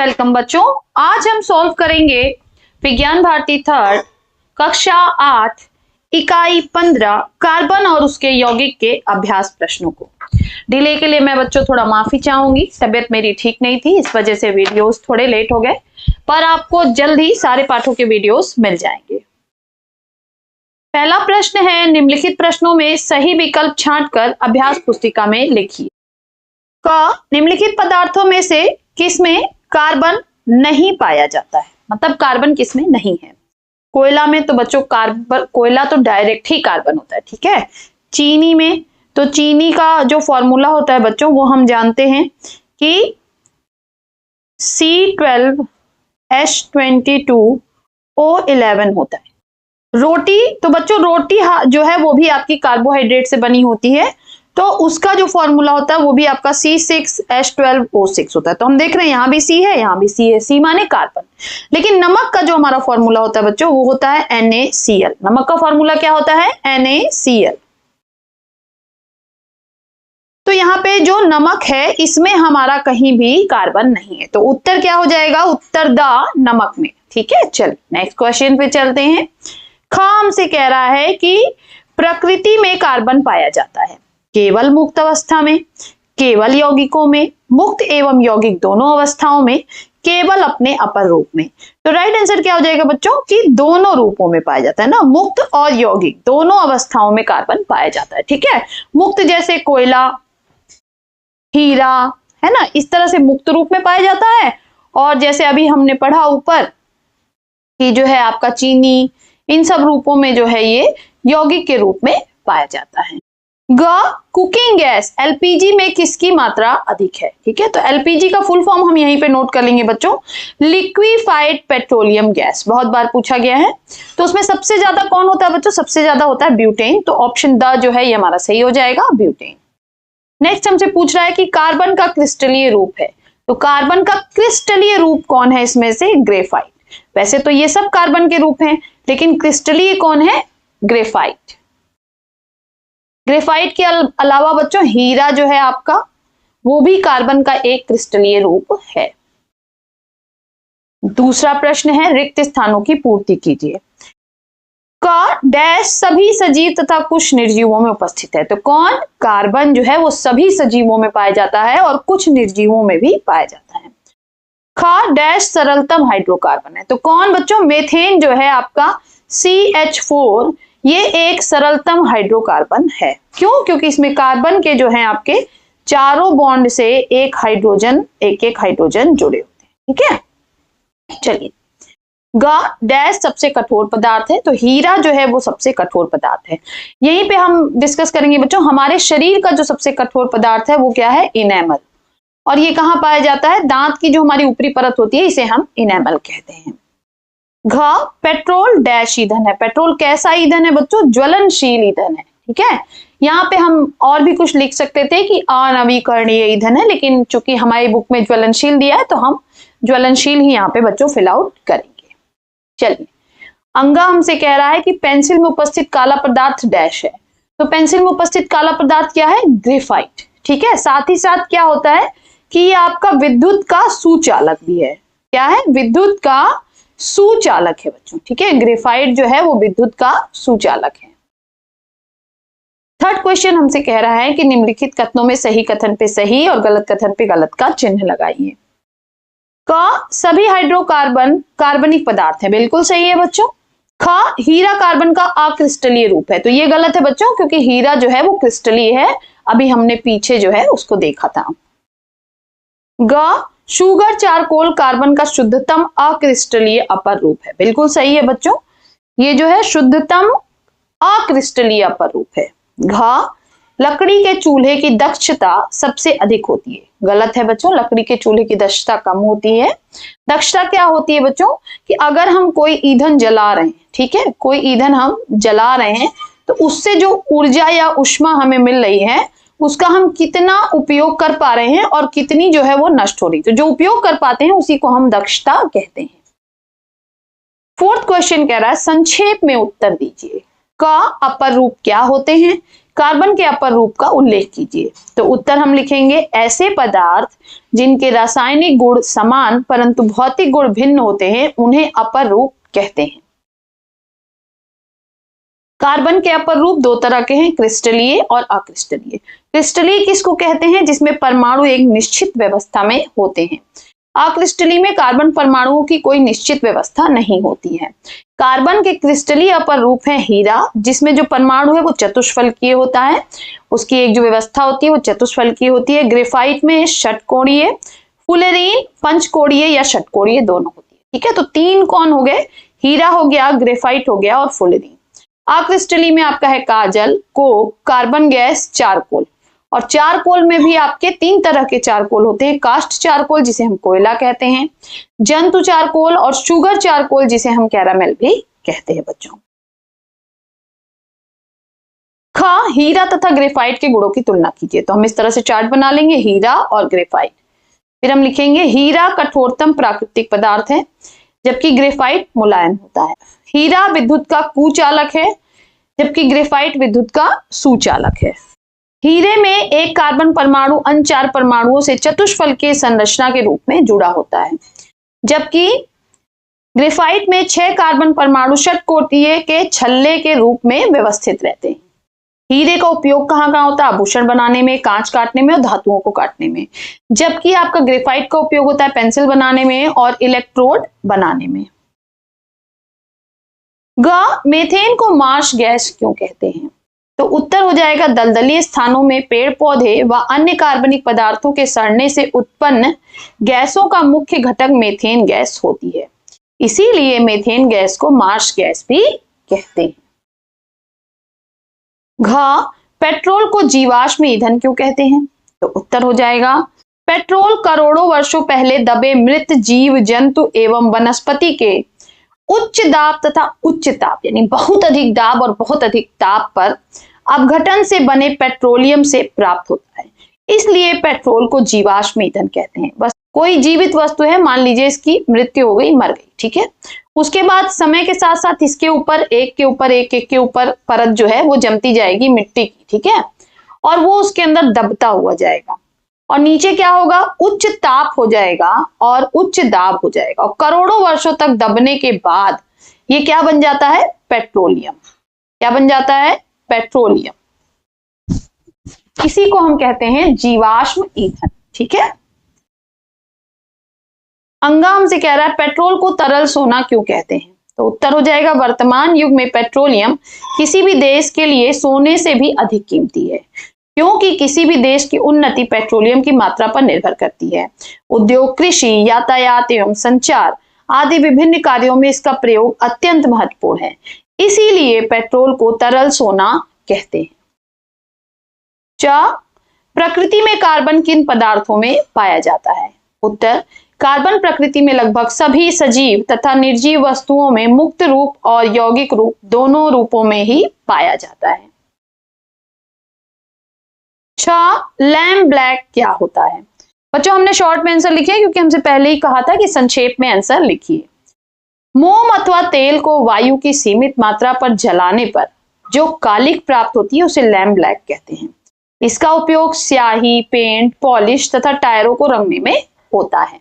Welcome बच्चों। आज हम सॉल्व करेंगे विज्ञान भारती थर्ड कक्षा 8 इकाई 15 कार्बन और उसके यौगिक के अभ्यास प्रश्नों को। डिले के लिए मैं बच्चों थोड़ा माफी चाहूंगी, तबियत मेरी ठीक नहीं थी, इस वजह से वीडियोस थोड़े लेट हो गए, पर आपको जल्द ही सारे पाठों के वीडियोस मिल जाएंगे। पहला प्रश्न है, निम्नलिखित प्रश्नों में सही विकल्प छांटकर अभ्यास पुस्तिका में लिखिए। क निम्नलिखित पदार्थों में से किसमें कार्बन नहीं पाया जाता है, मतलब कार्बन किसमें नहीं है। कोयला में तो बच्चों कार्बन, कोयला तो डायरेक्ट ही कार्बन होता है, ठीक है। चीनी में तो चीनी का जो फॉर्मूला होता है बच्चों वो हम जानते हैं कि C12H22O11 होता है। रोटी तो बच्चों रोटी जो है वो भी आपकी कार्बोहाइड्रेट से बनी होती है, तो उसका जो फॉर्मूला होता है वो भी आपका C6H12O6 होता है। तो हम देख रहे हैं यहां भी C है, यहां भी C है, C माने कार्बन। लेकिन नमक का जो हमारा फॉर्मूला होता है बच्चों वो होता है NaCl। नमक का फॉर्मूला क्या होता है? NaCl। तो यहाँ पे जो नमक है इसमें हमारा कहीं भी कार्बन नहीं है, तो उत्तर क्या हो जाएगा? उत्तर द नमक में, ठीक है। चल नेक्स्ट क्वेश्चन पे चलते हैं। ख हमसे कह रहा है कि प्रकृति में कार्बन पाया जाता है केवल मुक्त अवस्था में, केवल यौगिकों में, मुक्त एवं यौगिक दोनों अवस्थाओं में, केवल अपने अपर रूप में। तो राइट आंसर क्या हो जाएगा बच्चों कि दोनों रूपों में पाया जाता है ना, मुक्त और यौगिक दोनों अवस्थाओं में कार्बन पाया जाता है, ठीक है। मुक्त जैसे कोयला, हीरा, है ना, इस तरह से मुक्त रूप में पाया जाता है। और जैसे अभी हमने पढ़ा ऊपर कि जो है आपका चीनी, इन सब रूपों में जो है ये यौगिक के रूप में पाया जाता है। ग कुकिंग गैस एलपीजी में किसकी मात्रा अधिक है, ठीक है। तो एलपीजी का फुल फॉर्म हम यहीं पे नोट कर लेंगे बच्चों, लिक्विफाइड पेट्रोलियम गैस, बहुत बार पूछा गया है। तो उसमें सबसे ज्यादा कौन होता है बच्चों? सबसे ज्यादा होता है ब्यूटेन। तो ऑप्शन द जो है ये हमारा सही हो जाएगा, ब्यूटेन। नेक्स्ट हमसे पूछ रहा है कि कार्बन का क्रिस्टलीय रूप है, तो कार्बन का क्रिस्टलीय रूप कौन है इसमें से? ग्रेफाइट। वैसे तो ये सब कार्बन के रूप हैं, लेकिन क्रिस्टलीय कौन है? ग्रेफाइट। ग्रेफाइट के अलावा बच्चों हीरा जो है आपका वो भी कार्बन का एक क्रिस्टलीय रूप है। दूसरा प्रश्न है, रिक्त स्थानों की पूर्ति कीजिए। का डैश सभी सजीव तथा कुछ निर्जीवों में उपस्थित है। तो कौन? कार्बन जो है वो सभी सजीवों में पाया जाता है और कुछ निर्जीवों में भी पाया जाता है। खा डैश सरलतम हाइड्रोकार्बन है। तो कौन बच्चों? मेथेन जो है आपका CH4 ये एक सरलतम हाइड्रोकार्बन है। क्यों? क्योंकि इसमें कार्बन के जो है आपके चारों बॉन्ड से एक एक हाइड्रोजन जुड़े होते हैं, ठीक है। चलिए, ग डैश सबसे कठोर पदार्थ है। तो हीरा जो है वो सबसे कठोर पदार्थ है। यहीं पे हम डिस्कस करेंगे बच्चों, हमारे शरीर का जो सबसे कठोर पदार्थ है वो क्या है? इनेमल। और ये कहाँ पाया जाता है? दांत की जो हमारी ऊपरी परत होती है इसे हम इनेमल कहते हैं। घ पेट्रोल डैश ईंधन है। पेट्रोल कैसा ईंधन है बच्चों? ज्वलनशील ईंधन है, ठीक है। यहाँ पे हम और भी कुछ लिख सकते थे कि अनवीकरणीय ईंधन है, लेकिन चूंकि हमारी बुक में ज्वलनशील दिया है तो हम ज्वलनशील ही यहाँ पे बच्चों फिल आउट करेंगे। चलिए, अंगा हमसे कह रहा है कि पेंसिल में उपस्थित काला पदार्थ डैश है। तो पेंसिल में उपस्थित काला पदार्थ क्या है? ग्रेफाइट, ठीक है। साथ ही साथ क्या होता है कि ये आपका विद्युत का सुचालक भी है। क्या है? विद्युत का सुचालक है बच्चों, ठीक है। ग्रेफाइट जो है वो विद्युत का सुचालक है। थर्ड क्वेश्चन हमसे कह रहा है कि निम्नलिखित कथनों में सही कथन पे सही और गलत कथन पे गलत का चिन्ह लगाइए। क सभी हाइड्रोकार्बन कार्बनिक पदार्थ है, बिल्कुल सही है बच्चों। ख हीरा कार्बन का अक्रिस्टलीय रूप है। तो ये गलत है बच्चों, क्योंकि हीरा जो है वो क्रिस्टलीय है, अभी हमने पीछे जो है उसको देखा था। ग शुगर चारकोल कार्बन का शुद्धतम अक्रिस्टलीय अपर रूप है, बिल्कुल सही है बच्चों। ये जो है शुद्धतम अक्रिस्टलीय अपर रूप है। घ लकड़ी के चूल्हे की दक्षता सबसे अधिक होती है, गलत है बच्चों। लकड़ी के चूल्हे की दक्षता कम होती है। दक्षता क्या होती है बच्चों कि अगर हम कोई ईंधन जला रहे हैं, ठीक है, कोई ईंधन हम जला रहे हैं तो उससे जो ऊर्जा या ऊष्मा हमें मिल रही है उसका हम कितना उपयोग कर पा रहे हैं और कितनी जो है वो नष्ट हो रही। तो जो उपयोग कर पाते हैं उसी को हम दक्षता कहते हैं। फोर्थ क्वेश्चन कह रहा है संक्षेप में उत्तर दीजिए। क अपर रूप क्या होते हैं? कार्बन के अपर रूप का उल्लेख कीजिए। तो उत्तर हम लिखेंगे ऐसे पदार्थ जिनके रासायनिक गुण समान परंतु भौतिक गुण भिन्न होते हैं उन्हें अपर रूप कहते हैं। कार्बन के अपर रूप दो तरह के हैं, क्रिस्टलीय और अक्रिस्टलीय। क्रिस्टलीय किसको कहते हैं? जिसमें परमाणु एक निश्चित व्यवस्था में होते हैं। अक्रिस्टलीय में कार्बन परमाणुओं की कोई निश्चित व्यवस्था नहीं होती है। कार्बन के क्रिस्टलीय अपर रूप है हीरा, जिसमें जो परमाणु है वो चतुष्फलकीय होता है, उसकी एक जो व्यवस्था होती है वो चतुष्फलकीय होती है। ग्रेफाइट में षटकोणीय, फुलेरीन पंचकोणीय या षटकोणीय दोनों होती है। ठीक है, तो तीन कौन हो गए? हीरा हो गया, ग्रेफाइट हो गया और फुलेरीन। अक्रिस्टलीय में आपका है काजल, कोक, कार्बन गैस, चारकोल। और चारकोल में भी आपके तीन तरह के चारकोल होते हैं, कास्ट चारकोल जिसे हम कोयला कहते हैं, जंतु चारकोल और शुगर चारकोल जिसे हम कैरामेल भी कहते हैं बच्चों। हीरा तथा ग्रेफाइट के गुणों की तुलना कीजिए। तो हम इस तरह से चार्ट बना लेंगे, हीरा और ग्रेफाइट। फिर हम लिखेंगे हीरा कठोरतम प्राकृतिक पदार्थ है जबकि ग्रेफाइट मुलायम होता है। हीरा विद्युत का कुचालक है जबकि ग्रेफाइट विद्युत का सुचालक है। हीरे में एक कार्बन परमाणु अन्य चार परमाणुओं से चतुष्फलकीय संरचना के रूप में जुड़ा होता है, जबकि ग्रेफाइट में 6 कार्बन परमाणु षटकोणीय के छल्ले के रूप में व्यवस्थित रहते हैं। हीरे का उपयोग कहाँ कहाँ होता है? आभूषण बनाने में, कांच काटने में और धातुओं को काटने में, जबकि आपका ग्रेफाइट का उपयोग होता है पेंसिल बनाने में और इलेक्ट्रोड बनाने में। मेथेन को मार्श गैस क्यों कहते हैं? तो उत्तर हो जाएगा दलदली स्थानों में पेड़ पौधे व अन्य कार्बनिक पदार्थों के सड़ने से उत्पन्न गैसों का मुख्य घटक मेथेन गैस होती है, इसीलिए मेथेन गैस को मार्श गैस भी कहते हैं। पेट्रोल को जीवाश्म ईंधन क्यों कहते हैं? तो उत्तर हो जाएगा पेट्रोल करोड़ों वर्षों पहले दबे मृत जीव जंतु एवं वनस्पति के उच्च दाब तथा उच्च ताप यानी बहुत अधिक दाब और बहुत अधिक ताप पर अपघटन से बने पेट्रोलियम से प्राप्त होता है, इसलिए पेट्रोल को जीवाश्म ईंधन कहते हैं। बस कोई जीवित वस्तु है, मान लीजिए इसकी मृत्यु हो गई, मर गई, ठीक है, उसके बाद समय के साथ साथ इसके ऊपर एक के ऊपर एक के ऊपर परत जो है वो जमती जाएगी मिट्टी की, ठीक है, और वो उसके अंदर दबता हुआ जाएगा और नीचे क्या होगा? उच्च ताप हो जाएगा और उच्च दाब हो जाएगा और करोड़ों वर्षों तक दबने के बाद ये क्या बन जाता है? पेट्रोलियम। क्या बन जाता है? पेट्रोलियम। इसी को हम कहते हैं जीवाश्म ईंधन, ठीक है। अंगा हमसे कह रहा है पेट्रोल को तरल सोना क्यों कहते हैं? तो उत्तर हो जाएगा वर्तमान युग में पेट्रोलियम किसी भी देश के लिए सोने से भी अधिक कीमती है, क्योंकि किसी भी देश की उन्नति पेट्रोलियम की मात्रा पर निर्भर करती है। उद्योग, कृषि, यातायात एवं संचार आदि विभिन्न कार्यों में इसका प्रयोग अत्यंत महत्वपूर्ण है, इसीलिए पेट्रोल को तरल सोना कहते हैं। प्रकृति में कार्बन किन पदार्थों में पाया जाता है? उत्तर कार्बन प्रकृति में लगभग सभी सजीव तथा निर्जीव वस्तुओं में मुक्त रूप और यौगिक रूप दोनों रूपों में ही पाया जाता है। लैम्प ब्लैक क्या होता है? बच्चों हमने शॉर्ट में आंसर लिखे क्योंकि हमसे पहले ही कहा था कि संक्षेप में आंसर लिखिए। मोम अथवा तेल को वायु की सीमित मात्रा पर जलाने पर जो कालिख प्राप्त होती है उसे लैम्प ब्लैक कहते हैं। इसका उपयोग स्याही, पेंट, पॉलिश तथा टायरों को रंगने में होता है।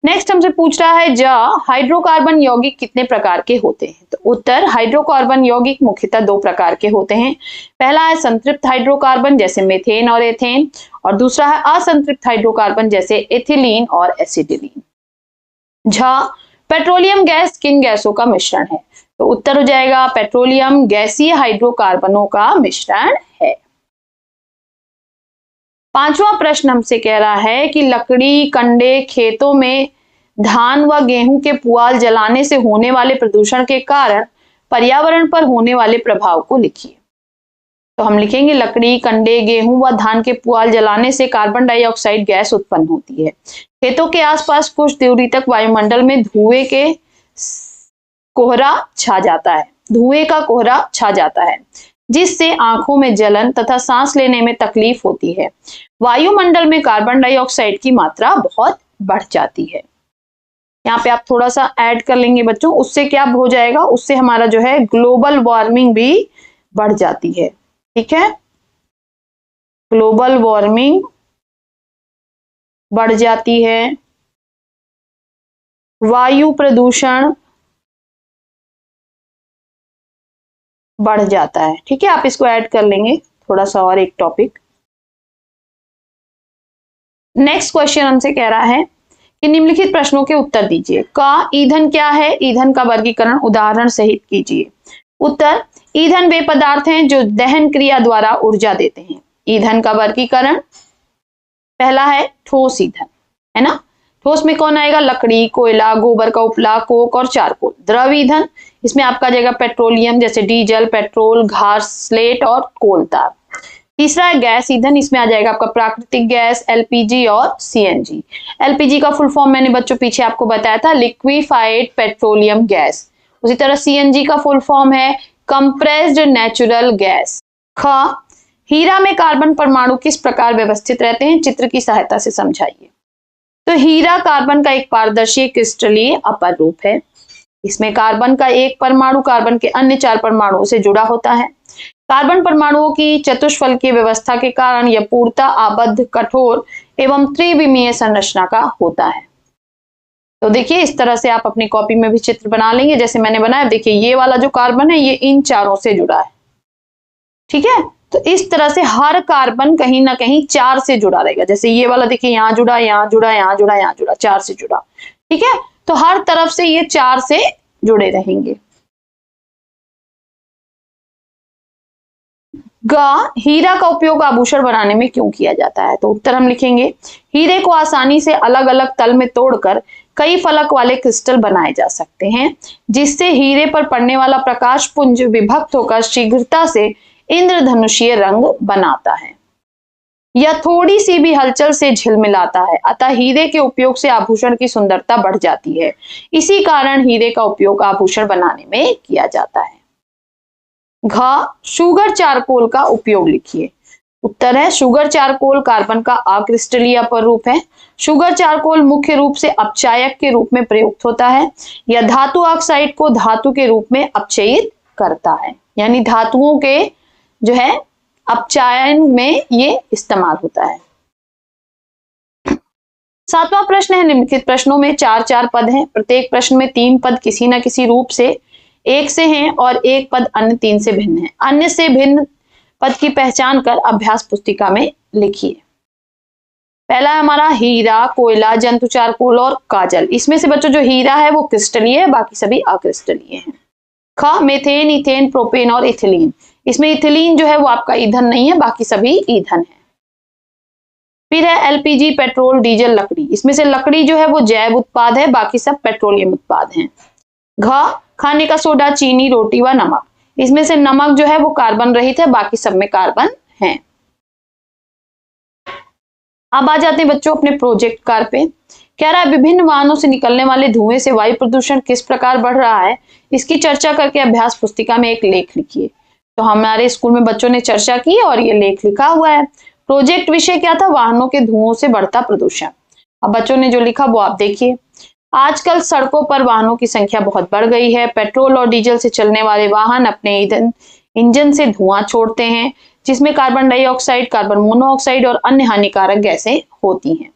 नेक्स्ट हमसे पूछ रहा है हाइड्रोकार्बन यौगिक कितने प्रकार के होते हैं? तो उत्तर हाइड्रोकार्बन यौगिक मुख्यतः 2 प्रकार के होते हैं। पहला है संतृप्त हाइड्रोकार्बन जैसे मीथेन और एथेन, और दूसरा है असंतृप्त हाइड्रोकार्बन जैसे एथिलीन और एसिटिलीन। पेट्रोलियम गैस किन गैसों का मिश्रण है? तो उत्तर हो जाएगा पेट्रोलियम गैसीय हाइड्रोकार्बनों का मिश्रण है। 5वां प्रश्न हमसे कह रहा है कि लकड़ी, कंडे, खेतों में धान व गेहूं के पुआल जलाने से होने वाले प्रदूषण के कारण पर्यावरण पर होने वाले प्रभाव को लिखिए। तो हम लिखेंगे लकड़ी, कंडे, गेहूं व धान के पुआल जलाने से कार्बन डाइऑक्साइड गैस उत्पन्न होती है। खेतों के आसपास कुछ दूरी तक वायुमंडल में धुएं का कोहरा छा जाता है जिससे आंखों में जलन तथा सांस लेने में तकलीफ होती है। वायुमंडल में कार्बन डाइऑक्साइड की मात्रा बहुत बढ़ जाती है। यहाँ पे आप थोड़ा सा ऐड कर लेंगे बच्चों, उससे क्या हो जाएगा? उससे हमारा जो है ग्लोबल वार्मिंग भी बढ़ जाती है। ठीक है, ग्लोबल वार्मिंग बढ़ जाती है, वायु प्रदूषण बढ़ जाता है। ठीक है, आप इसको ऐड कर लेंगे थोड़ा सा और एक टॉपिक। नेक्स्ट क्वेश्चन हमसे कह रहा है कि निम्नलिखित प्रश्नों के उत्तर दीजिए। का ईंधन क्या है? ईंधन का वर्गीकरण उदाहरण सहित कीजिए। उत्तर, ईंधन वे पदार्थ हैं जो दहन क्रिया द्वारा ऊर्जा देते हैं। ईंधन का वर्गीकरण, पहला है ठोस ईंधन, है ना। ठोस में कौन आएगा? लकड़ी, कोयला, गोबर का उपला, कोक और चारकोल। द्रव ईंधन, इसमें आपका जाएगा पेट्रोलियम जैसे डीजल, पेट्रोल, घास, स्लेट और कोल तार। तीसरा है गैस ईंधन, इसमें आ जाएगा आपका प्राकृतिक गैस, एलपीजी और सीएनजी। एलपीजी का फुल फॉर्म मैंने बच्चों पीछे आपको बताया था, लिक्विफाइड पेट्रोलियम गैस। उसी तरह सीएनजी का फुल फॉर्म है कंप्रेस्ड नेचुरल गैस। ख, हीरा में कार्बन परमाणु किस प्रकार व्यवस्थित रहते हैं? चित्र की सहायता से समझाइए। तो हीरा कार्बन का एक पारदर्शी क्रिस्टलीय अपर रूप है। इसमें कार्बन का एक परमाणु कार्बन के अन्य 4 परमाणुओं से जुड़ा होता है। कार्बन परमाणुओं की चतुष्फलकीय व्यवस्था के कारण यह पूर्णतः आबद्ध, कठोर एवं त्रिविमीय संरचना का होता है। तो देखिए, इस तरह से आप अपनी कॉपी में भी चित्र बना लेंगे जैसे मैंने बनाया। देखिए, ये वाला जो कार्बन है ये इन चारों से जुड़ा है। ठीक है, तो इस तरह से हर कार्बन कहीं ना कहीं 4 से जुड़ा रहेगा। जैसे ये वाला देखिए, यहाँ जुड़ा, यहाँ जुड़ा, यहाँ जुड़ा, यहाँ जुड़ा, 4 से जुड़ा। ठीक है, तो हर तरफ से ये 4 से जुड़े रहेंगे। ग, हीरा का उपयोग आभूषण बनाने में क्यों किया जाता है? तो उत्तर हम लिखेंगे, हीरे को आसानी से अलग अलग तल में तोड़कर कई फलक वाले क्रिस्टल बनाए जा सकते हैं, जिससे हीरे पर पड़ने वाला प्रकाश पुंज विभक्त होकर शीघ्रता से इंद्रधनुषीय रंग बनाता है। यह थोड़ी सी भी हलचल से झिलमिलाता है, अतः हीरे के उपयोग से आभूषण की सुंदरता बढ़ जाती है। इसी कारण हीरे का उपयोग आभूषण बनाने में किया जाता है। घ, शुगर चारकोल का उपयोग लिखिए। उत्तर है, शुगर चारकोल कार्बन का अक्रिस्टलीय अपर रूप है। शुगर चारकोल मुख्य रूप से अपचायक के रूप में प्रयुक्त होता है। यह धातु ऑक्साइड को धातु के रूप में अपचयित करता है, यानी धातुओं के जो है अपचायन में ये इस्तेमाल होता है। 7वां प्रश्न है, निम्नलिखित प्रश्नों में 4-4 पद हैं। प्रत्येक प्रश्न में 3 पद किसी न किसी रूप से एक से हैं और एक पद अन्य 3 से भिन्न है। अन्य से भिन्न पद की पहचान कर अभ्यास पुस्तिका में लिखिए। पहला है हमारा हीरा, कोयला, जंतु चारकोल और काजल। इसमें से बच्चों जो हीरा है वो क्रिस्टलीय है, बाकी सभी अक्रिस्टलीय हैं। ख, मीथेन, इथेन, प्रोपेन और इथिलीन। इसमें इथिलीन जो है वो आपका ईंधन नहीं है, बाकी सभी ईंधन है। फिर है एलपीजी, पेट्रोल, डीजल, लकड़ी। इसमें से लकड़ी जो है वो जैव उत्पाद है, बाकी सब पेट्रोलियम उत्पाद हैं। घ, खाने का सोडा, चीनी, रोटी व नमक। इसमें से नमक जो है वो कार्बन रहित है, बाकी सब में कार्बन है। अब आ जाते हैं बच्चों अपने प्रोजेक्ट कार्य पे। कह रहा है विभिन्न वाहनों से निकलने वाले धुएं से वायु प्रदूषण किस प्रकार बढ़ रहा है, इसकी चर्चा करके अभ्यास पुस्तिका में एक लेख लिखिए। तो हमारे स्कूल में बच्चों ने चर्चा की और ये लेख लिखा हुआ है। प्रोजेक्ट विषय क्या था? वाहनों के धुओं से बढ़ता प्रदूषण। अब बच्चों ने जो लिखा वो आप देखिए। आजकल सड़कों पर वाहनों की संख्या बहुत बढ़ गई है। पेट्रोल और डीजल से चलने वाले वाहन अपने इंजन से धुआं छोड़ते हैं, जिसमें कार्बन डाइऑक्साइड, कार्बन मोनोऑक्साइड और अन्य हानिकारक गैसें होती हैं।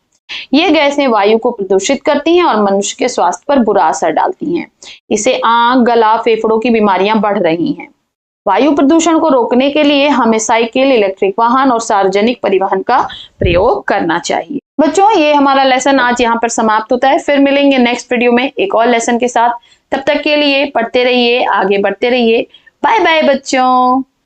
ये गैसें वायु को प्रदूषित करती हैं और मनुष्य के स्वास्थ्य पर बुरा असर डालती हैं। इससे आंख, गला, फेफड़ों की बीमारियां बढ़ रही हैं। वायु प्रदूषण को रोकने के लिए हमें साइकिल, इलेक्ट्रिक वाहन और सार्वजनिक परिवहन का प्रयोग करना चाहिए। बच्चों, ये हमारा लेसन आज यहाँ पर समाप्त होता है। फिर मिलेंगे नेक्स्ट वीडियो में एक और लेसन के साथ। तब तक के लिए पढ़ते रहिए, आगे बढ़ते रहिए। बाय बाय बच्चों।